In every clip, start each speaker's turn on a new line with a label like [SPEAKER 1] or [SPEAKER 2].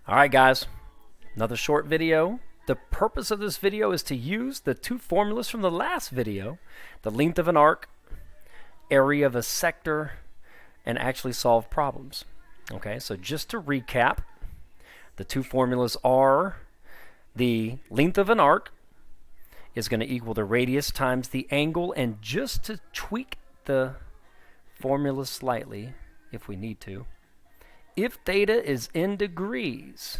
[SPEAKER 1] Alright guys, another short video. The purpose of this video is to use the two formulas from the last video, the length of an arc, area of a sector, and actually solve problems. Okay, so just to recap, the two formulas are the length of an arc is going to equal the radius times the angle, and just to tweak the formula slightly, if we need to, if theta is in degrees,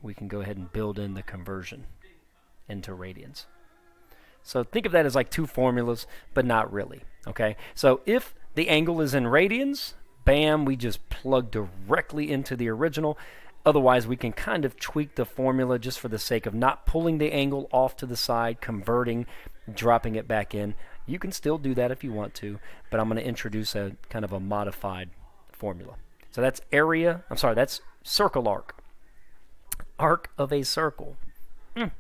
[SPEAKER 1] we can go ahead and build in the conversion into radians. So think of that as like two formulas, but not really. Okay, so if the angle is in radians, bam, we just plug directly into the original. Otherwise, we can kind of tweak the formula just for the sake of not pulling the angle off to the side, converting, dropping it back in. You can still do that if you want to, but I'm going to introduce a kind of a modified formula. So that's that's circle arc. Arc of a circle. All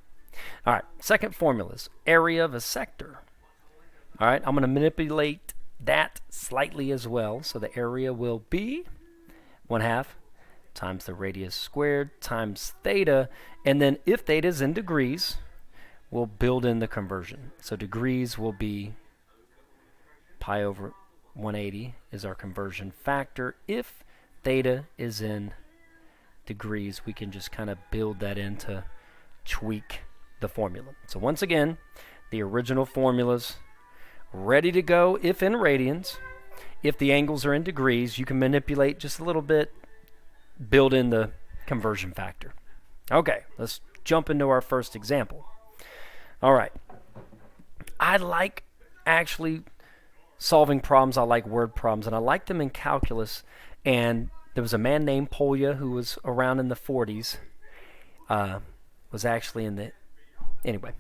[SPEAKER 1] right, second formula is area of a sector. All right, I'm going to manipulate that slightly as well. So the area will be 1/2 times the radius squared times theta. And then if theta is in degrees, we'll build in the conversion. So degrees will be pi over 180 is our conversion factor. If theta is in degrees, we can just kind of build that in to tweak the formula. So once again, the original formulas ready to go if in radians. If the angles are in degrees, you can manipulate just a little bit, build in the conversion factor. Okay, let's jump into our first example. All right, I like actually solving problems. I like word problems, and I like them in calculus. And there was a man named Polya who was around in the 40s, was actually in the, anyway,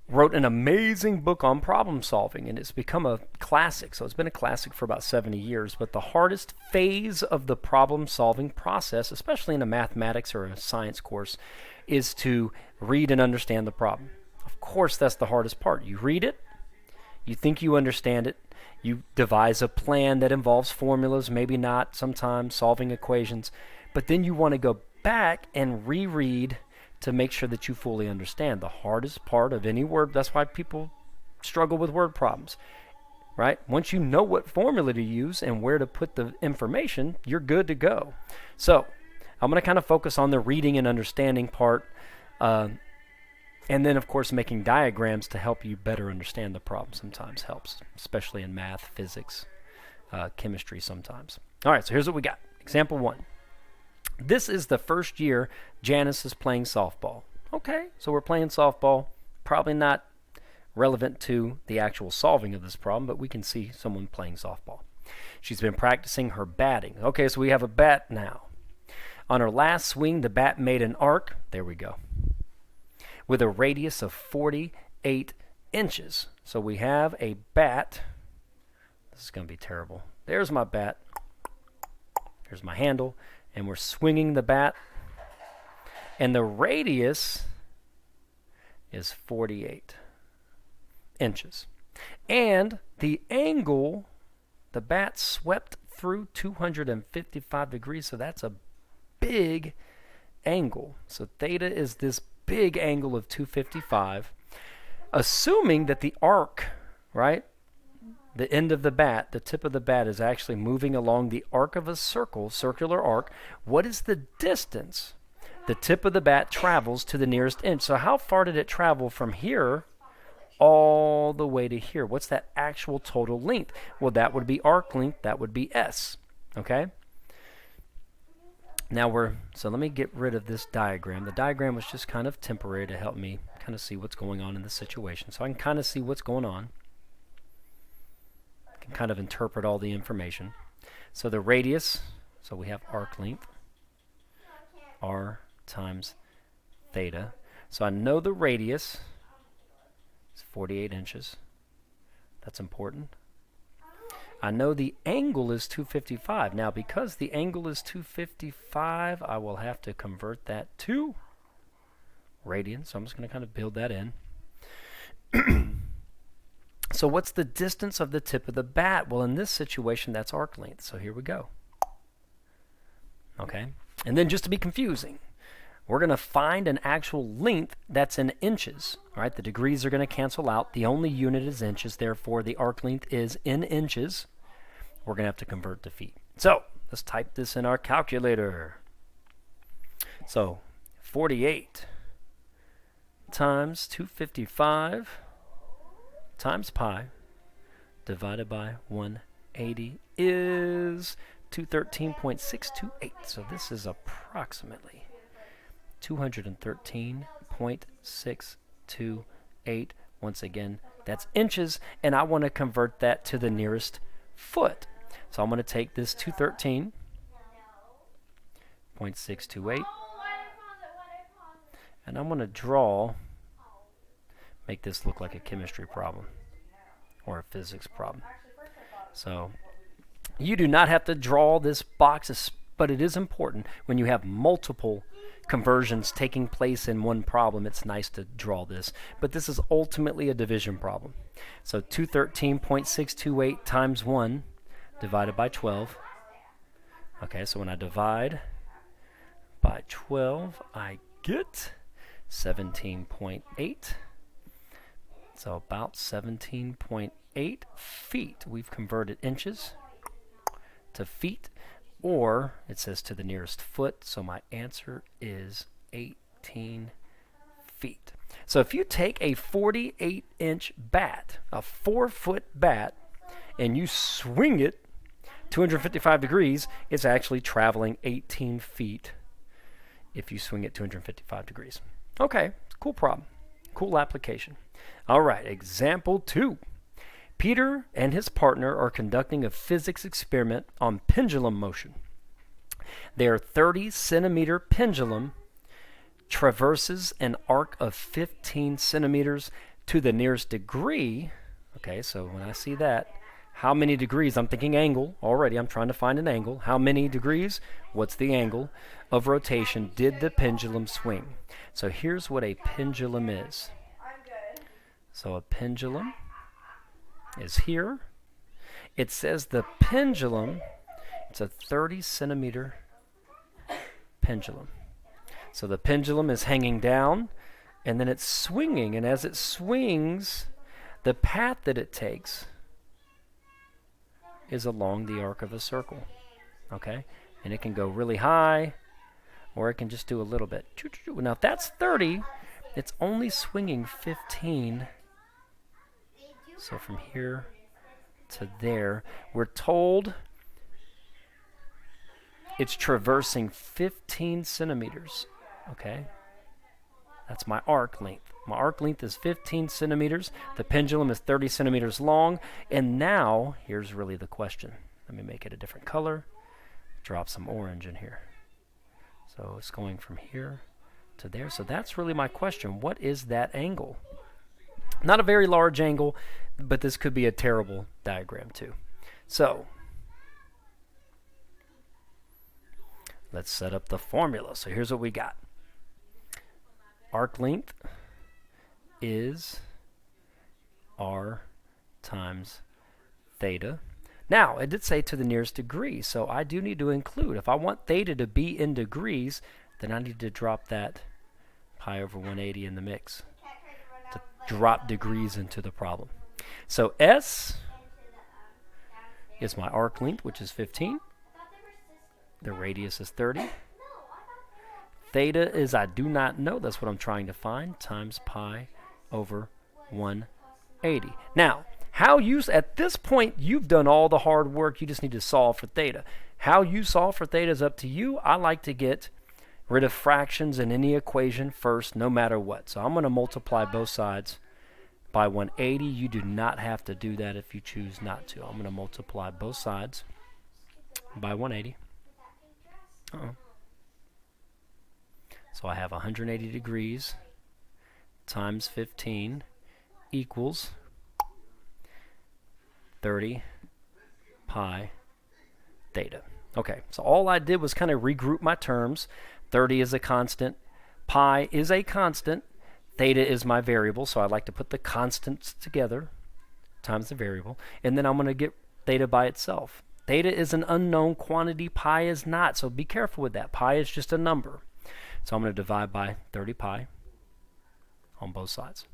[SPEAKER 1] wrote an amazing book on problem solving, and it's become a classic. So it's been a classic for about 70 years. But the hardest phase of the problem solving process, especially in a mathematics or a science course, is to read and understand the problem. Of course, that's the hardest part. You read it, you think you understand it, you devise a plan that involves formulas, maybe not, sometimes solving equations, but then you want to go back and reread to make sure that you fully understand. The hardest part of any word, that's why people struggle with word problems, right? Once you know what formula to use and where to put the information, you're good to go. So I'm going to kind of focus on the reading and understanding part, and then, of course, making diagrams to help you better understand the problem sometimes helps, especially in math, physics, chemistry sometimes. All right, so here's what we got. Example 1. This is the first year Janice is playing softball. Okay, so we're playing softball. Probably not relevant to the actual solving of this problem, but we can see someone playing softball. She's been practicing her batting. Okay, so we have a bat now. On her last swing, the bat made an arc. There we go. With a radius of 48 inches. So we have a bat. This is going to be terrible. There's my bat. There's my handle. And we're swinging the bat. And the radius is 48 inches. And the angle, the bat swept through 255 degrees. So that's a big angle. So theta is this big angle of 255, assuming that the arc, right, the end of the bat, the tip of the bat is actually moving along the arc of a circle, circular arc. What is the distance the tip of the bat travels to the nearest inch? So how far did it travel from here all the way to here? What's that actual total length? Well, that would be arc length. That would be S. Okay? Now so let me get rid of this diagram. The diagram was just kind of temporary to help me kind of see what's going on in the situation. So I can kind of see what's going on. I can kind of interpret all the information. So the radius, so we have arc length, R times theta. So I know the radius is 48 inches. That's important. I know the angle is 255. Now, because the angle is 255, I will have to convert that to radians. So I'm just going to kind of build that in. So what's the distance of the tip of the bat? Well, in this situation, that's arc length. So here we go. Okay? And then just to be confusing, we're going to find an actual length that's in inches. All right? The degrees are going to cancel out. The only unit is inches. Therefore, the arc length is in inches. We're going to have to convert to feet. So let's type this in our calculator. So 48 times 255 times pi divided by 180 is 213.628. So this is approximately 213.628. Once again, that's inches, and I want to convert that to the nearest foot. So I'm going to take this 213.628, and I'm going to make this look like a chemistry problem or a physics problem. So you do not have to draw this box, but it is important when you have multiple conversions taking place in one problem. It's nice to draw this, but this is ultimately a division problem. So 213.628 times 1 divided by 12. Okay, so when I divide by 12, I get 17.8. So about 17.8 feet. We've converted inches to feet, or it says to the nearest foot, so my answer is 18 feet. So if you take a 48-inch bat, a 4-foot bat, and you swing it 255 degrees, it's actually traveling 18 feet if you swing it 255 degrees. Okay, cool problem. Cool application. All right, example 2. Peter and his partner are conducting a physics experiment on pendulum motion. Their 30-centimeter pendulum traverses an arc of 15 centimeters to the nearest degree. Okay, so when I see that, how many degrees? I'm thinking angle already. I'm trying to find an angle. How many degrees? What's the angle of rotation did the pendulum swing? So here's what a pendulum is. So a pendulum is here. It says the pendulum, it's a 30-centimeter pendulum. So the pendulum is hanging down, and then it's swinging. And as it swings, the path that it takes is along the arc of a circle. Okay? And it can go really high, or it can just do a little bit. Now, if that's 30, it's only swinging 15. So from here to there, we're told it's traversing 15 centimeters. Okay? That's my arc length. My arc length is 15 centimeters. The pendulum is 30 centimeters long. And now, here's really the question. Let me make it a different color. Drop some orange in here. So it's going from here to there. So that's really my question. What is that angle? Not a very large angle, but this could be a terrible diagram too. So let's set up the formula. So here's what we got. Arc length is r times theta. Now, it did say to the nearest degree, so I do need to include. If I want theta to be in degrees, then I need to drop that pi over 180 in the mix to drop degrees into the problem. So S is my arc length, which is 15. The radius is 30. Theta is I do not know. That's what I'm trying to find. Times pi over 180. Now, at this point, you've done all the hard work. You just need to solve for theta. How you solve for theta is up to you. I like to get rid of fractions in any equation first, no matter what. So I'm going to multiply both sides by 180. You do not have to do that if you choose not to. I'm going to multiply both sides by 180. So I have 180 degrees times 15 equals 30 pi theta. Okay, so all I did was kind of regroup my terms. 30 is a constant. Pi is a constant. Theta is my variable, so I like to put the constants together times the variable. And then I'm going to get theta by itself. Theta is an unknown quantity, pi is not, so be careful with that. Pi is just a number. So I'm going to divide by 30 pi on both sides.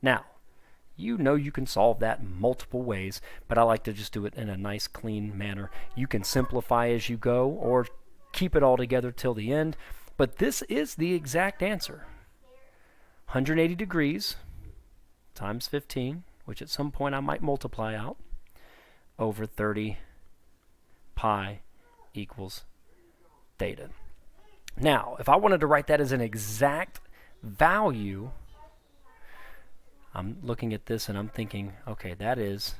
[SPEAKER 1] Now, you know you can solve that multiple ways, but I like to just do it in a nice, clean manner. You can simplify as you go or keep it all together till the end, but this is the exact answer. 180 degrees times 15, which at some point I might multiply out, over 30 pi equals theta. Now, if I wanted to write that as an exact value, I'm looking at this and I'm thinking, okay, that is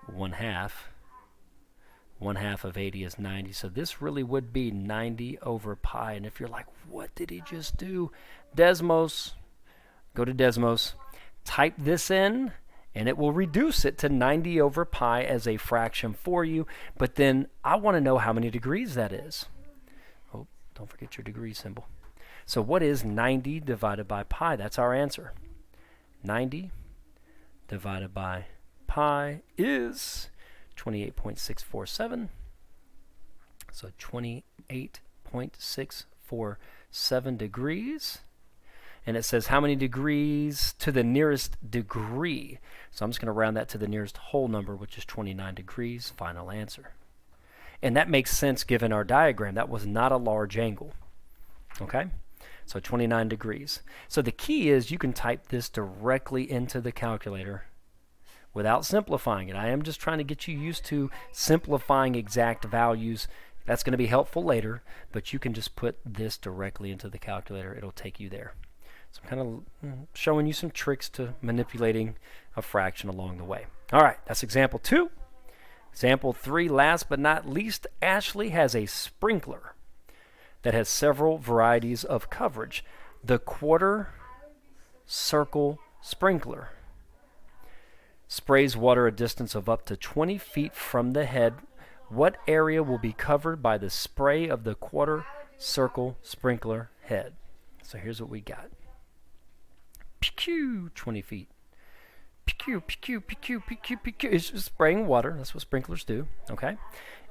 [SPEAKER 1] 1/2. 1/2 of 80 is 90, so this really would be 90 over pi. And if you're like, what did he just do? Desmos, go to Desmos, type this in, and it will reduce it to 90 over pi as a fraction for you. But then I want to know how many degrees that is. Oh, don't forget your degree symbol. So what is 90 divided by pi? That's our answer. 90 divided by pi is 28.647. So 28.647 degrees. And it says how many degrees to the nearest degree. So I'm just going to round that to the nearest whole number, which is 29 degrees. Final answer. And that makes sense given our diagram. That was not a large angle. Okay? So 29 degrees. So the key is you can type this directly into the calculator without simplifying it. I am just trying to get you used to simplifying exact values. That's going to be helpful later, but you can just put this directly into the calculator. It'll take you there. So I'm kind of showing you some tricks to manipulating a fraction along the way. All right, that's example 2. Example 3, last but not least, Ashley has a sprinkler that has several varieties of coverage. The quarter circle sprinkler sprays water a distance of up to 20 feet from the head. What area will be covered by the spray of the quarter circle sprinkler head? So here's what we got. Pew, 20 feet. Pew, pew, pew, pew, pew. It's just spraying water. That's what sprinklers do. Okay?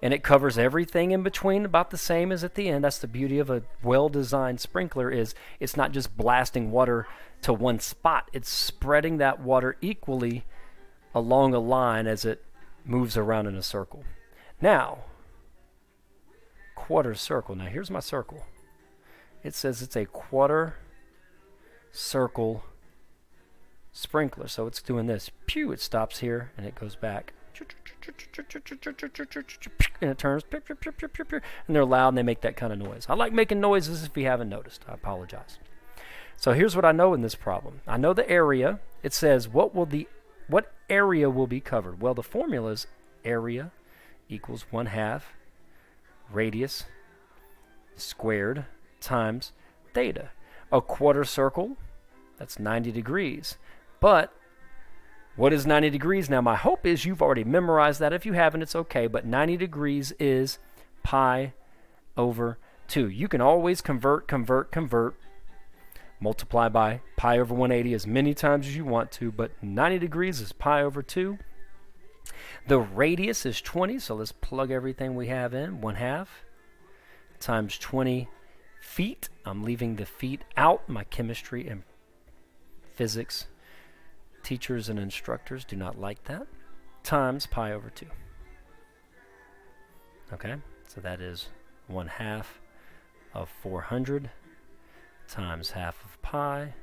[SPEAKER 1] And it covers everything in between about the same as at the end. That's the beauty of a well-designed sprinkler, is it's not just blasting water to one spot. It's spreading that water equally along a line as it moves around in a circle. Now, quarter circle. Now here's my circle. It says it's a quarter circle sprinkler. So it's doing this. Pew, it stops here and it goes back. And it turns. And they're loud and they make that kind of noise. I like making noises if you haven't noticed. I apologize. So here's what I know in this problem. I know the area. It says what area will be covered? Well, the formula is area equals 1/2 radius squared times theta. A quarter circle, that's 90 degrees. But what is 90 degrees? Now, my hope is you've already memorized that. If you haven't, it's okay. But 90 degrees is pi over 2. You can always convert. Multiply by pi over 180 as many times as you want to. But 90 degrees is pi over 2. The radius is 20. So let's plug everything we have in. 1/2 times 20 feet. I'm leaving the feet out. My chemistry and physics teachers and instructors do not like that. Times pi over 2. Okay, so that is 1/2 of 400 times half of pi.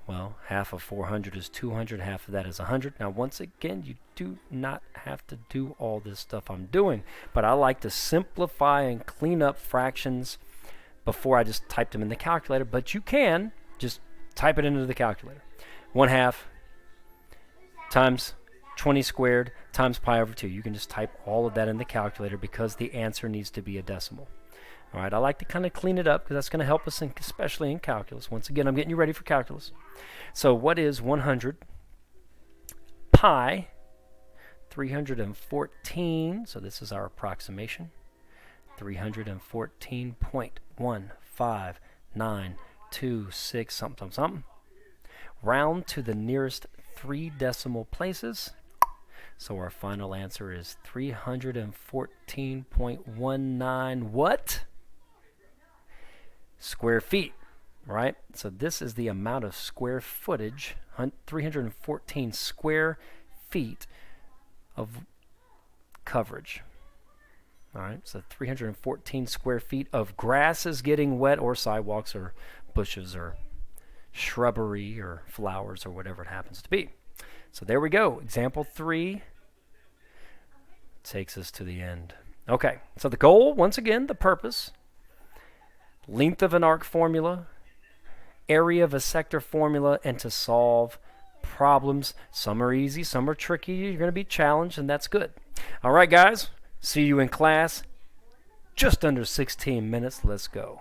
[SPEAKER 1] Well, half of 400 is 200. Half of that is 100. Now, once again, you do not have to do all this stuff I'm doing, but I like to simplify and clean up fractions before I just type them in the calculator. But you can just type it into the calculator. 1/2 times 20 squared times pi over 2. You can just type all of that in the calculator because the answer needs to be a decimal. All right, I like to kind of clean it up because that's going to help us, especially in calculus. Once again, I'm getting you ready for calculus. So what is 100 pi 314? So this is our approximation. 314.1596 something. Round to the nearest 3 decimal places. So our final answer is 314.19 what? Square feet, right? So this is the amount of square footage, 314 square feet of coverage. All right, so 314 square feet of grass is getting wet, or sidewalks, or bushes, or shrubbery, or flowers, or whatever it happens to be. So there we go. Example 3 takes us to the end. Okay, so the goal, once again, the purpose, length of an arc formula, area of a sector formula, and to solve problems. Some are easy, some are tricky. You're going to be challenged, and that's good. All right, guys, see you in class. Just under 16 minutes. Let's go.